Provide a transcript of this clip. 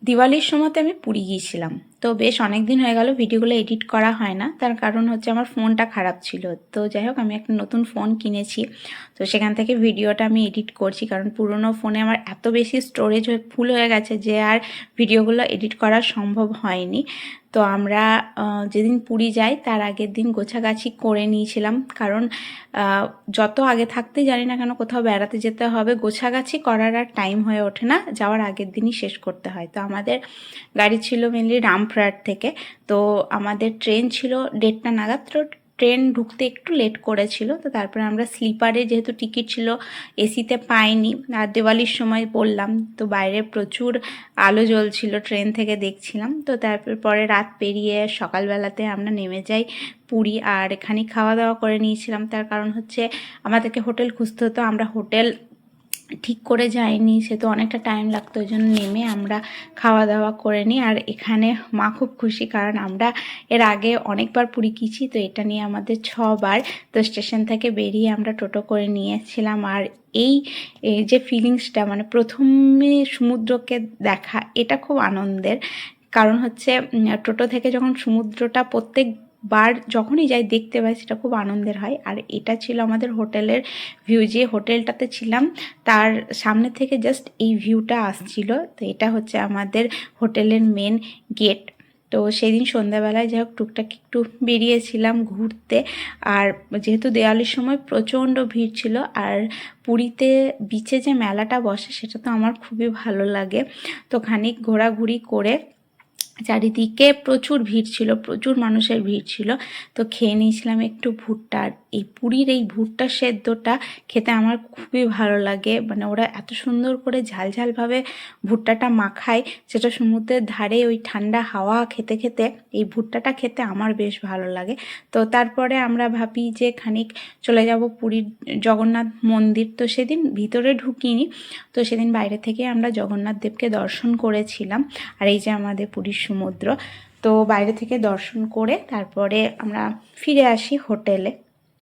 দিওয়ালির সময়তে আমি পুরী গিয়েছিলাম। তো বেশ অনেক দিন হয়ে গেল ভিডিওগুলো এডিট করা হয় না, তার কারণ হচ্ছে আমার ফোনটা খারাপ ছিল। তো যাই হোক, আমি একটা নতুন ফোন কিনেছি, তো সেখান থেকে ভিডিওটা আমি এডিট করছি, কারণ পুরনো ফোনে আমার এত বেশি স্টোরেজ ফুল হয়ে গেছে যে আর ভিডিওগুলো এডিট করা সম্ভব হয়নি। তো আমরা যেদিন পুরী যাই তার আগের দিন গোছাগাছি করে নিয়েছিলাম, কারণ যত আগে থাকতেই জানি না কেন কোথাও বেড়াতে যেতে হবে, গোছাগাছি করার আর টাইম হয়ে ওঠে না, যাওয়ার আগের দিনই শেষ করতে হয়। তো আমাদের গাড়ি ছিল মেনলি রামপুরহাট থেকে, তো আমাদের ট্রেন ছিল 1:30 নাগাদ। তো ট্রেন ঢুকতে একটু লেট করেছিল, তো তারপরে আমরা স্লিপারে যেহেতু টিকিট ছিল, এসিতে পাইনি। আর দিওয়ালির সময় বললাম, তো বাইরে প্রচুর আলো জ্বলছিল, ট্রেন থেকে দেখছিলাম। তো তারপর পরে রাত পেরিয়ে সকালবেলাতে আমরা নেমে যাই পুরী, আর এখানে খাওয়া দাওয়া করে নিয়েছিলাম। তার কারণ হচ্ছে আমাদেরকে হোটেল খুঁজতে হতো, আমরা হোটেল ঠিক করে যাইনি, সে তো অনেকটা টাইম লাগতো, ওই জন্য নেমে আমরা খাওয়া দাওয়া করে নিই। আর এখানে মা খুব খুশি, কারণ আমরা এর আগে অনেকবার পুরী গেছি, তো এটা নিয়ে আমাদের 6বার। তো স্টেশন থেকে বেরিয়ে আমরা টোটো করে নিয়েছিলাম। আর এই যে ফিলিংসটা, মানে প্রথমে সমুদ্রকে দেখা, এটা খুব আনন্দের। কারণ হচ্ছে টোটো থেকে যখন সমুদ্রটা প্রত্যেকবার যখনই যাই দেখতে পাই, সেটা খুব আনন্দের হয়। আর এটা ছিল আমাদের হোটেলের ভিউ, যে হোটেলটাতে ছিলাম তার সামনে থেকে জাস্ট এই ভিউটা আসছিল। তো এটা হচ্ছে আমাদের হোটেলের মেন গেট। তো সেদিন সন্ধ্যাবেলায় যাই হোক টুকটাক একটু বেরিয়েছিলাম ঘুরতে। আর যেহেতু দেওয়ালির সময় প্রচণ্ড ভিড় ছিল, আর পুরীতে বিচে যে মেলাটা বসে সেটা তো আমার খুবই ভালো লাগে। তো খানিক ঘোরাঘুরি করে চারিদিকে প্রচুর ভিড় ছিল, প্রচুর মানুষের ভিড় ছিল। তো খেয়ে নিয়েছিলাম একটু ভুট্টা। আর এই পুরীর এই ভুট্টা সেদ্ধটা খেতে আমার খুবই ভালো লাগে, মানে ওরা এত সুন্দর করে ঝাল ঝালভাবে ভুট্টাটা মাখায়, সেটা সমুদ্রের ধারে ওই ঠান্ডা হাওয়া খেতে খেতে এই ভুট্টাটা খেতে আমার বেশ ভালো লাগে। তো তারপরে আমরা ভাবি যে খানিক চলে যাব পুরীর জগন্নাথ মন্দির। তো সেদিন ভিতরে ঢুকিনি, তো সেদিন বাইরে থেকে আমরা জগন্নাথ দেবকে দর্শন করেছিলাম। আর এই যে আমাদের পুরীর সমুদ্র, তো বাইরে থেকে দর্শন করে তারপরে আমরা ফিরে আসি হোটেলে।